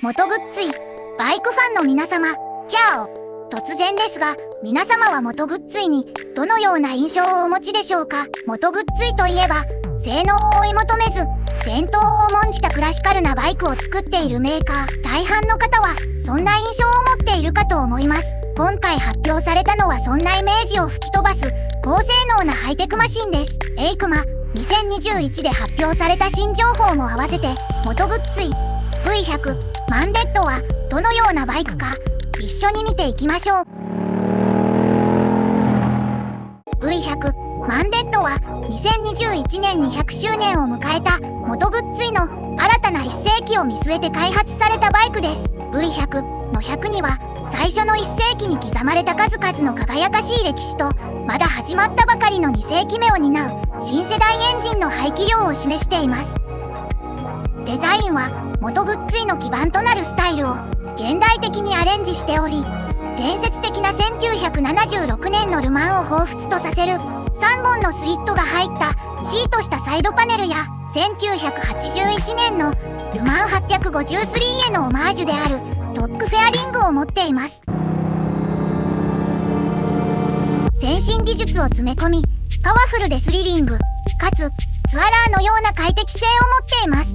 元グッズイバイクファンの皆様、チャオ。突然ですが、皆様は元グッズイにどのような印象をお持ちでしょうか。元グッズイといえば、性能を追い求めず、伝統を重んじたクラシカルなバイクを作っているメーカー。大半の方はそんな印象を持っているかと思います。今回発表されたのはそんなイメージを吹き飛ばす高性能なハイテクマシンです。エイクマ2021で発表された新情報も合わせて、元グッズイ V100 マンデッドはどのようなバイクか一緒に見ていきましょう。 V100 マンデッドは2021年に100周年を迎えた元グッズイの新たな1世紀を見据えて開発されたバイクです。 V100 の100には最初の1世紀に刻まれた数々の輝かしい歴史と、まだ始まったばかりの2世紀目を担う新世代エンジンの排気量を示しています。デザインは元グッズイの基盤となるスタイルを現代的にアレンジしており、伝説的な1976年のルマンを彷彿とさせる3本のスリットが入ったシートしたサイドパネルや、1981年のルマン853へのオマージュであるトックフェアリングを持っています。先進技術を詰め込み、パワフルでスリリングかつツアラーのような快適性を持っています。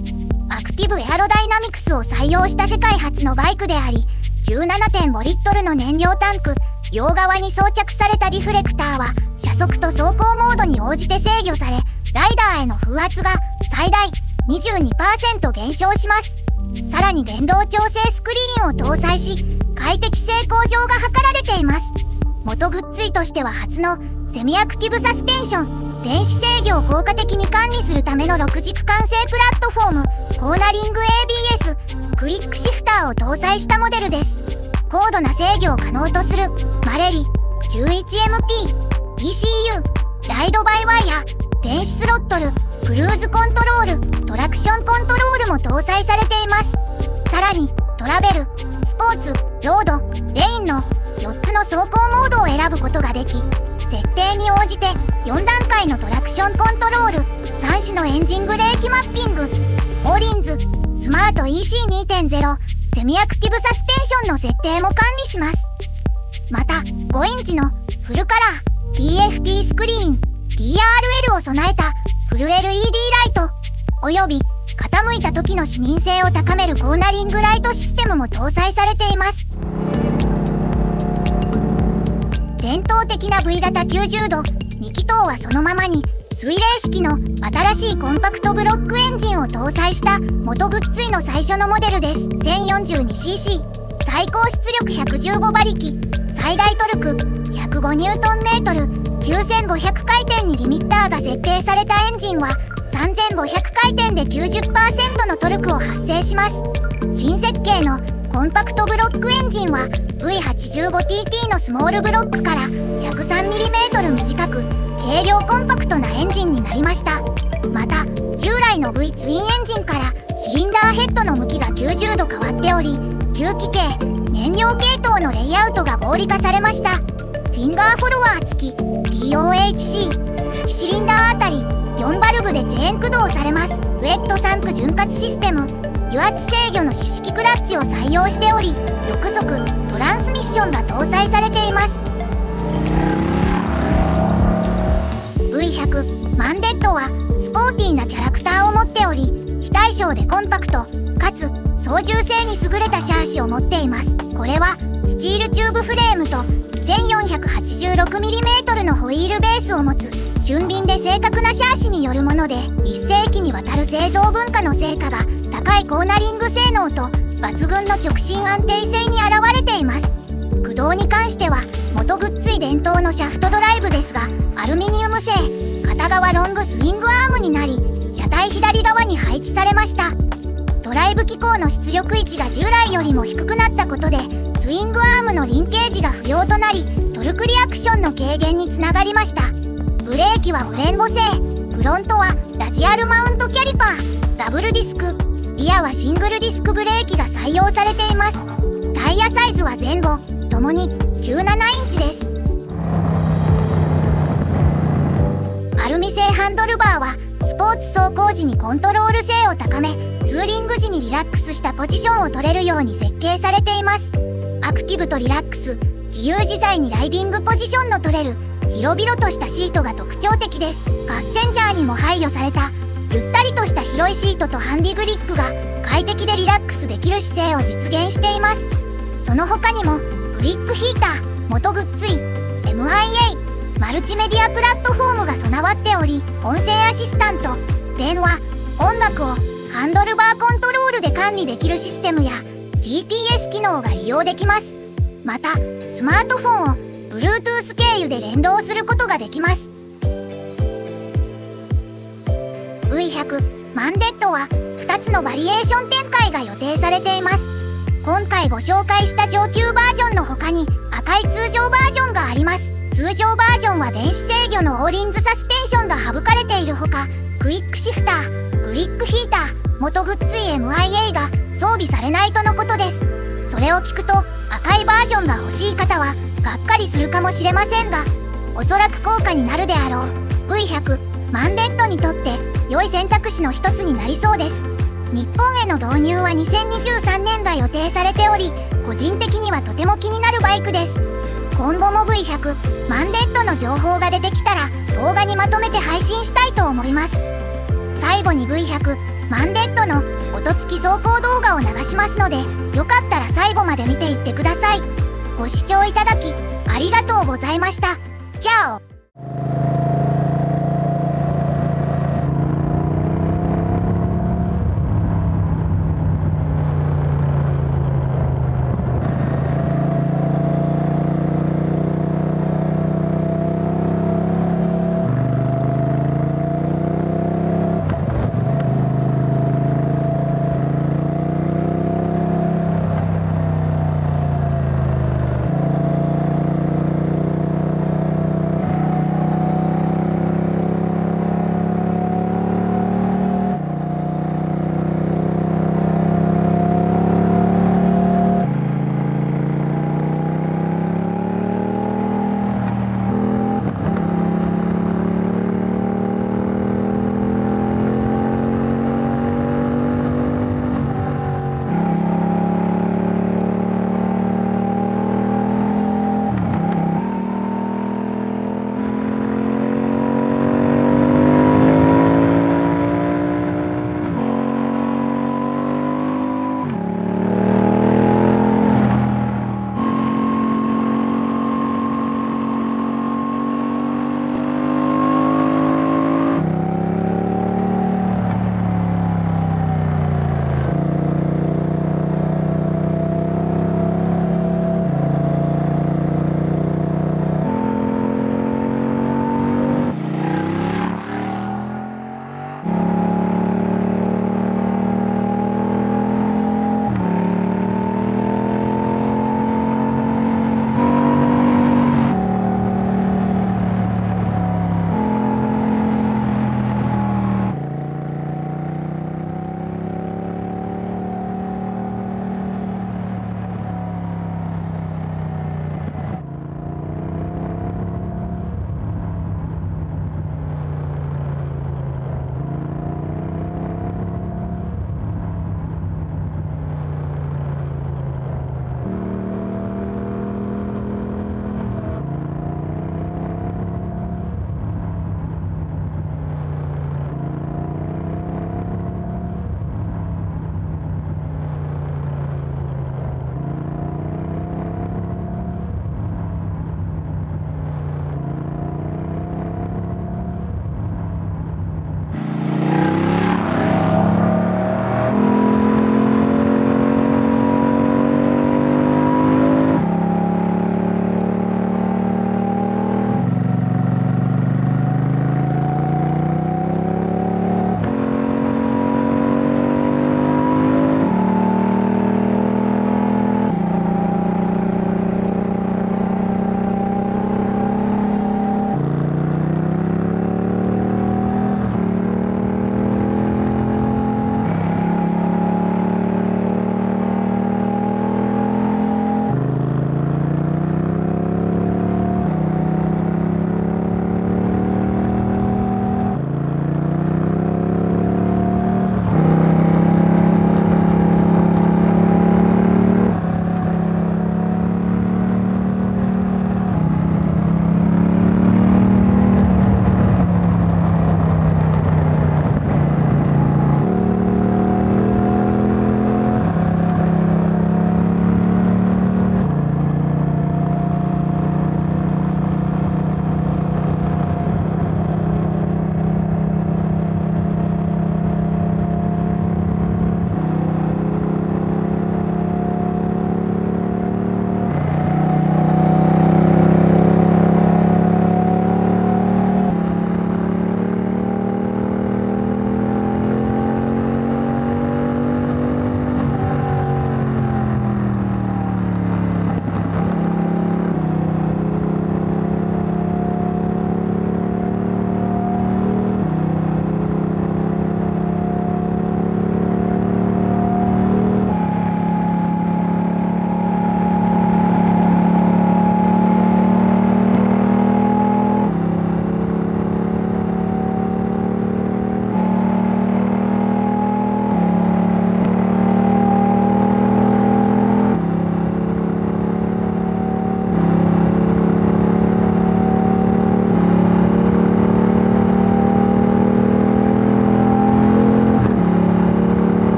アクティブエアロダイナミクスを採用した世界初のバイクであり、17.5 リットルの燃料タンク、両側に装着されたリフレクターは車速と走行モードに応じて制御され、ライダーへの風圧が最大 22% 減少します。さらに電動調整スクリーンを搭載し、快適性向上が図られています。元グッズイとしては初のセミアクティブサスペンション、電子制御を効果的に管理するための6軸管制プラットフォーム、コーナリング ABS、クイックシフターを搭載したモデルです。高度な制御を可能とするマレリ 11MP、ECU、ライドバイワイヤー、電子スロットル、クルーズコントロール、トラクションコントロールも搭載されています。さらにトラベル、スポーツ、ロード、レインの4つの走行モードを選ぶことができ、設定に応じて4段階のトラクションコントロール、3種のエンジンブレーキマッピング、オリンズ、スマート EC2.0、セミアクティブサスペンションの設定も管理します。また5インチのフルカラー TFT スクリーン、TRL を備えたフル LED ライト、および傾いた時の視認性を高めるコーナリングライトシステムも搭載されています。伝統的な V 型90度2気筒はそのままに、水冷式の新しいコンパクトブロックエンジンを搭載した元グッズイの最初のモデルです。 1042cc、 最高出力115馬力、最大トルク105ニュートンメートル、9500回転にリミッターが設定されたエンジンは3500回転で 90% のトルクを発生します。新設計のコンパクトブロックエンジンは V85TT のスモールブロックから 103mm 短く軽量コンパクトなエンジンになりました。また従来の V ツインエンジンからシリンダーヘッドの向きが90度変わっており、吸気系燃料系統のレイアウトが合理化されました。フィンガーフォロワー付き DOHC、1 シリンダーあたり4バルブでチェーン駆動されます。ウェットサンク潤滑システム、油圧制御の四式クラッチを採用しており、6速トランスミッションが搭載されています。 V100 マンデッドはスポーティーなキャラクターを持っており、非対称でコンパクトかつ操縦性に優れたシャーシを持っています。これはスチールチューブフレームと 1486mm のホイールベースを持つ俊敏で正確なシャーシによるもので、1世紀にわたる製造文化の成果が高いコーナリング性能と抜群の直進安定性に現れています。駆動に関しては元グッズイ伝統のシャフトドライブですが、アルミニウム製片側ロングスイングアームになり、車体左側に配置されました。ドライブ機構の出力位置が従来よりも低くなったことで、スイングアームのリンケージが不要となり、トルクリアクションの軽減につながりました。ブレーキはブレンボ製、フロントはラジアルマウントキャリパー、ダブルディスク、リアはシングルディスクブレーキが採用されています。タイヤサイズは前後ともに17インチです。アルミ製ハンドルバーはスポーツ走行時にコントロール性を高め、ツーリング時にリラックスしたポジションを取れるように設計されています。アクティブとリラックス、自由自在にライディングポジションの取れる広々としたシートが特徴的です。パッセンジャーにも配慮されたゆったりとした広いシートとハンディグリップが快適でリラックスできる姿勢を実現しています。その他にもクリックヒーター、元グッズイン、MIA、マルチメディアプラットフォームが備わっており、音声アシスタント、電話、音楽をハンドルバーコントロールで管理できるシステムや GPS 機能が利用できます。またスマートフォンを Bluetooth 経由で連動することができます。 V100 マンデッドは2つのバリエーション展開が予定されています。今回ご紹介した上級バージョンの他に赤い通常バージョンがあります。通常バージョンは電子制御のオーリンズサスペンションが省かれているほか、クイックシフター、クリックヒーター、元グッズイ MIA が装備されないとのことです。それを聞くと赤いバージョンが欲しい方はがっかりするかもしれませんが、おそらく高価になるであろう V100 マンデッドにとって良い選択肢の一つになりそうです。日本への導入は2023年が予定されており、個人的にはとても気になるバイクです。今後も V100 マンデッドの情報が出てきたら動画にまとめて配信したいと思います。最後に V100 マンデッドの音付き走行動画を流しますので、よかったら最後まで見ていってください。ご視聴いただきありがとうございました。チャオ。